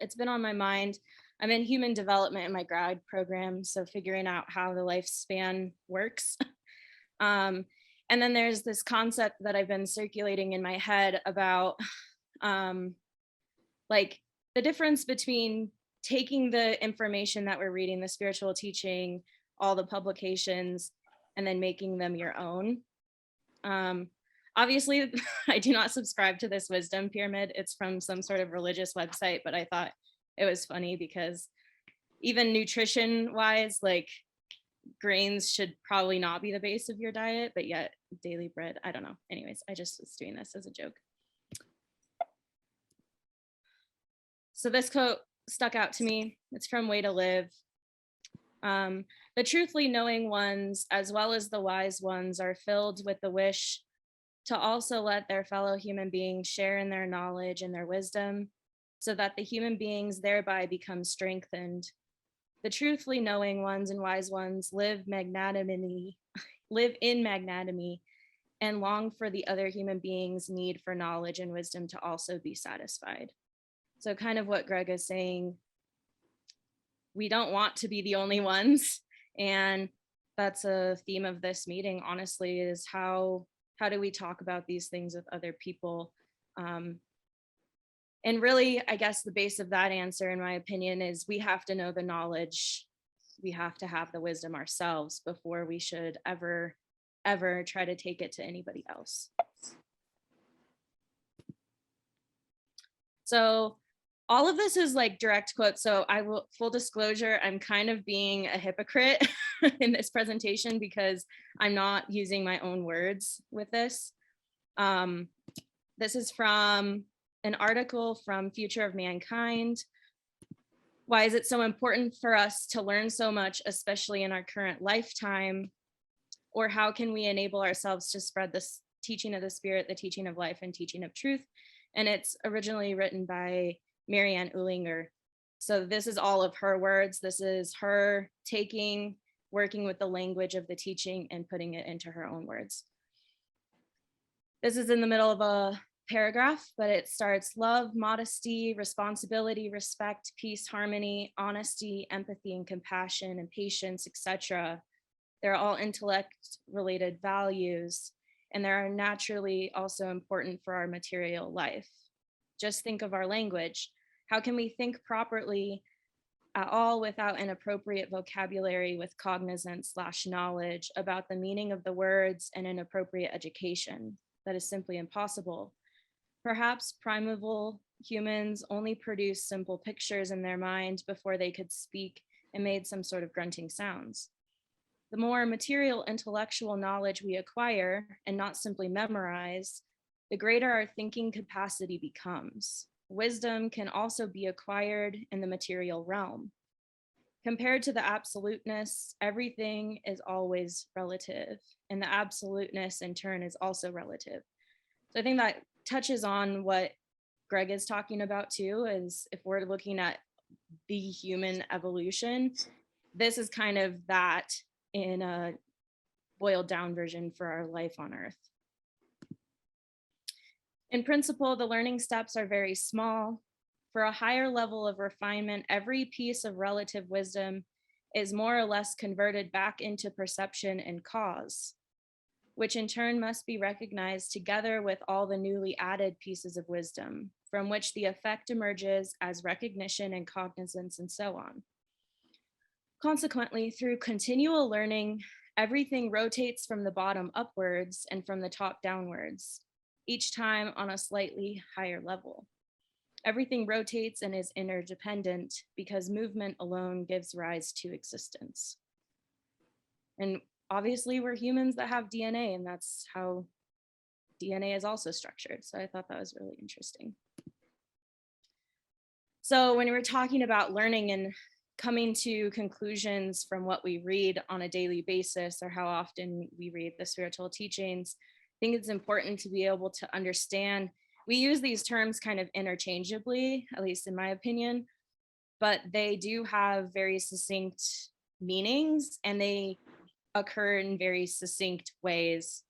it's been on my mind. I'm in human development in my grad program, so figuring out how the lifespan works. um, and then there's this concept that I've been circulating in my head about um, like the difference between taking the information that we're reading, the spiritual teaching, all the publications, and then making them your own. Um, Obviously, I do not subscribe to this wisdom pyramid. It's from some sort of religious website, but I thought it was funny because even nutrition wise, like grains should probably not be the base of your diet, but yet daily bread, I don't know. Anyways, I just was doing this as a joke. So this quote stuck out to me. It's from Way to Live. The truthfully knowing ones, as well as the wise ones, are filled with the wish to also let their fellow human beings share in their knowledge and their wisdom, so that the human beings thereby become strengthened. The truthfully knowing ones and wise ones live in magnanimity, and long for the other human beings' need for knowledge and wisdom to also be satisfied. So kind of what Greg is saying, we don't want to be the only ones. And that's a theme of this meeting, honestly, is how do we talk about these things with other people? And really, I guess the base of that answer, in my opinion, is we have to know the knowledge. We have to have the wisdom ourselves before we should ever try to take it to anybody else. So all of this is like direct quotes. So I will, full disclosure, I'm kind of being a hypocrite in this presentation because I'm not using my own words with this. This is from an article from Future of Mankind. Why is it so important for us to learn so much, especially in our current lifetime? Or how can we enable ourselves to spread this teaching of the Spirit, the teaching of life, and teaching of truth? And it's originally written by Marianne Uhlinger. So this is all of her words. This is her working with the language of the teaching and putting it into her own words. This is in the middle of a paragraph, but it starts: love, modesty, responsibility, respect, peace, harmony, honesty, empathy, and compassion, and patience, etc. They're all intellect-related values, and they are naturally also important for our material life. Just think of our language. How can we think properly at all without an appropriate vocabulary with cognizance/knowledge about the meaning of the words and an appropriate education? That is simply impossible. Perhaps primeval humans only produced simple pictures in their mind before they could speak and made some sort of grunting sounds. The more material intellectual knowledge we acquire and not simply memorize, the greater our thinking capacity becomes. Wisdom can also be acquired in the material realm. Compared to the absoluteness, everything is always relative, and the absoluteness in turn is also relative. So I think that touches on what Greg is talking about too, is if we're looking at the human evolution, this is kind of that in a boiled down version for our life on Earth. In principle, the learning steps are very small. For a higher level of refinement, every piece of relative wisdom is more or less converted back into perception and cause, which in turn must be recognized together with all the newly added pieces of wisdom, from which the effect emerges as recognition and cognizance and so on. Consequently, through continual learning, everything rotates from the bottom upwards and from the top downwards, each time on a slightly higher level. Everything rotates and is interdependent because movement alone gives rise to existence. And obviously we're humans that have DNA, and that's how DNA is also structured. So I thought that was really interesting. So when we're talking about learning and coming to conclusions from what we read on a daily basis, or how often we read the spiritual teachings, I think it's important to be able to understand. We use these terms kind of interchangeably, at least in my opinion, but they do have very succinct meanings, and they occur in very succinct ways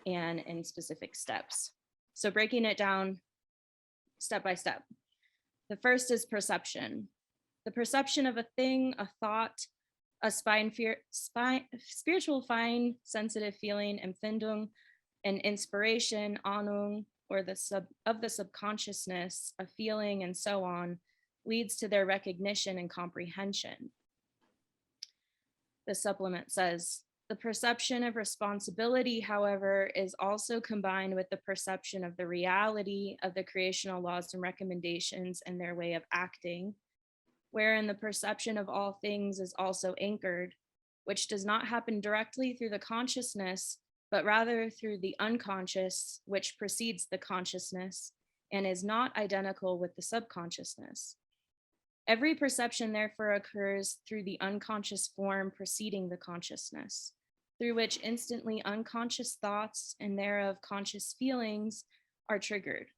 and in specific steps. So breaking it down step by step. The first is perception. The perception of a thing, a thought, a spiritual fine, sensitive feeling, Empfindung, an inspiration, Ahnung, or of the subconsciousness, a feeling, and so on, leads to their recognition and comprehension. The supplement says, the perception of responsibility, however, is also combined with the perception of the reality of the creational laws and recommendations and their way of acting, wherein the perception of all things is also anchored, which does not happen directly through the consciousness, but rather through the unconscious, which precedes the consciousness and is not identical with the subconsciousness. Every perception therefore occurs through the unconscious form preceding the consciousness, through which instantly unconscious thoughts and thereof conscious feelings are triggered,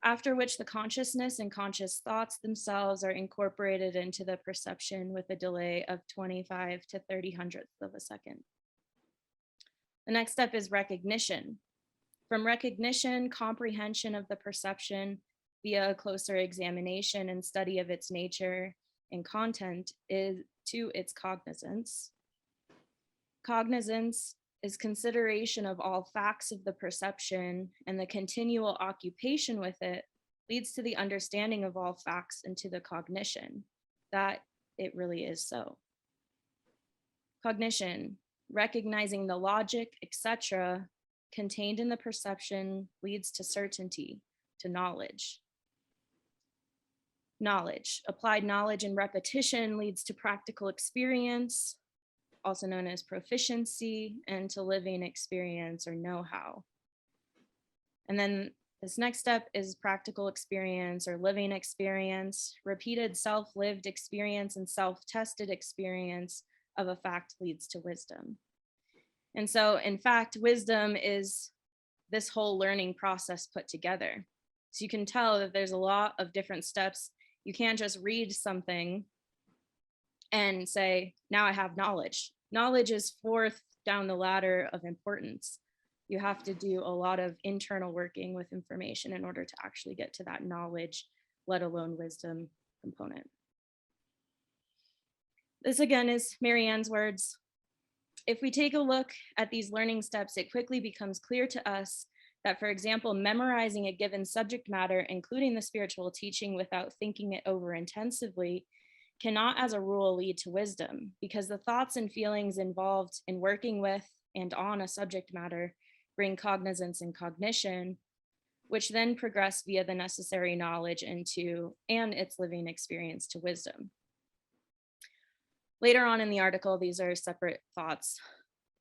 after which the consciousness and conscious thoughts themselves are incorporated into the perception with a delay of 25 to 30 hundredths of a second. The next step is recognition. From recognition, comprehension of the perception via a closer examination and study of its nature and content is to its cognizance. Cognizance is consideration of all facts of the perception, and the continual occupation with it leads to the understanding of all facts and to the cognition that it really is so. Cognition, recognizing the logic, etc., contained in the perception leads to certainty, to knowledge. Knowledge, applied knowledge and repetition leads to practical experience, also known as proficiency, and to living experience or know-how. And then this next step is practical experience or living experience. Repeated self-lived experience and self-tested experience of a fact leads to wisdom. And so, in fact, wisdom is this whole learning process put together. So you can tell that there's a lot of different steps. You can't just read something and say, now I have knowledge. Knowledge is fourth down the ladder of importance. You have to do a lot of internal working with information in order to actually get to that knowledge, let alone wisdom component. This again is Marianne's words. If we take a look at these learning steps, it quickly becomes clear to us that, for example, memorizing a given subject matter, including the spiritual teaching without thinking it over intensively, cannot as a rule lead to wisdom, because the thoughts and feelings involved in working with and on a subject matter bring cognizance and cognition, which then progress via the necessary knowledge into and its living experience to wisdom. Later on in the article, these are separate thoughts.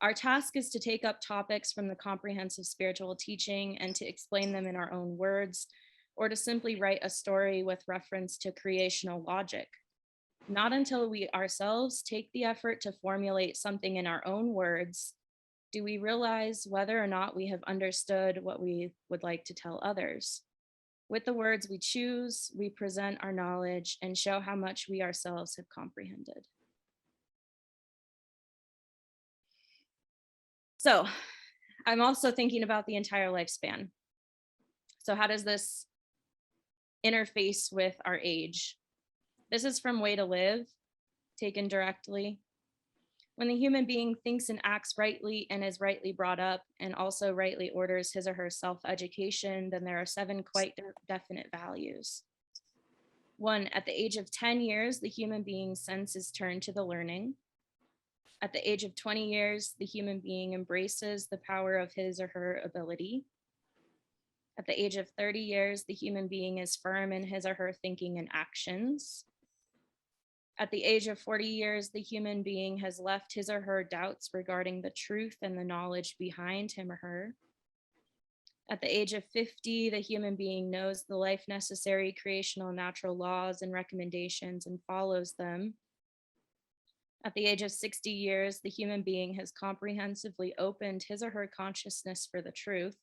Our task is to take up topics from the comprehensive spiritual teaching and to explain them in our own words, or to simply write a story with reference to creational logic. Not until we ourselves take the effort to formulate something in our own words do we realize whether or not we have understood what we would like to tell others. With the words we choose, we present our knowledge and show how much we ourselves have comprehended. So I'm also thinking about the entire lifespan. So how does this interface with our age? This is from Way to Live, taken directly. When the human being thinks and acts rightly and is rightly brought up and also rightly orders his or her self-education, then there are 7 quite definite values. 1, at the age of 10 years, the human being's senses turn to the learning. At the age of 20 years, the human being embraces the power of his or her ability. At the age of 30 years, the human being is firm in his or her thinking and actions. At the age of 40 years, the human being has left his or her doubts regarding the truth and the knowledge behind him or her. At the age of 50, the human being knows the life necessary creational natural laws and recommendations and follows them. At the age of 60 years, the human being has comprehensively opened his or her consciousness for the truth.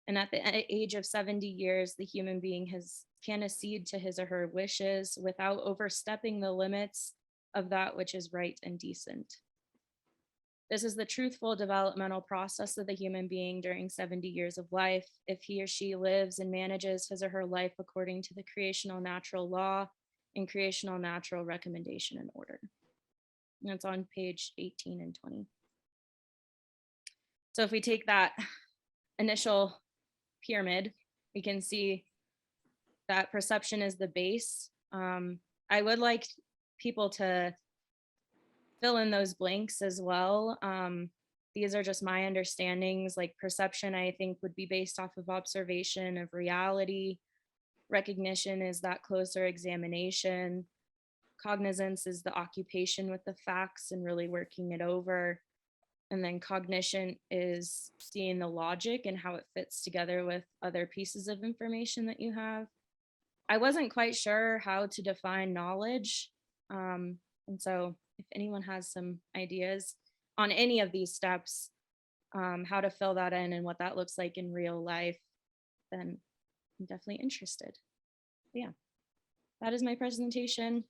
And at the age of 70 years, the human being can accede to his or her wishes without overstepping the limits of that which is right and decent. This is the truthful developmental process of the human being during 70 years of life. If he or she lives and manages his or her life according to the creational natural law and creational natural recommendation and order. And it's on page 18 and 20. So if we take that initial pyramid, we can see that perception is the base. I would like people to fill in those blanks as well. These are just my understandings. Like perception, I think, would be based off of observation of reality. Recognition is that closer examination. Cognizance is the occupation with the facts and really working it over. And then cognition is seeing the logic and how it fits together with other pieces of information that you have. I wasn't quite sure how to define knowledge. And so if anyone has some ideas on any of these steps, how to fill that in and what that looks like in real life, then I'm definitely interested. But yeah, that is my presentation.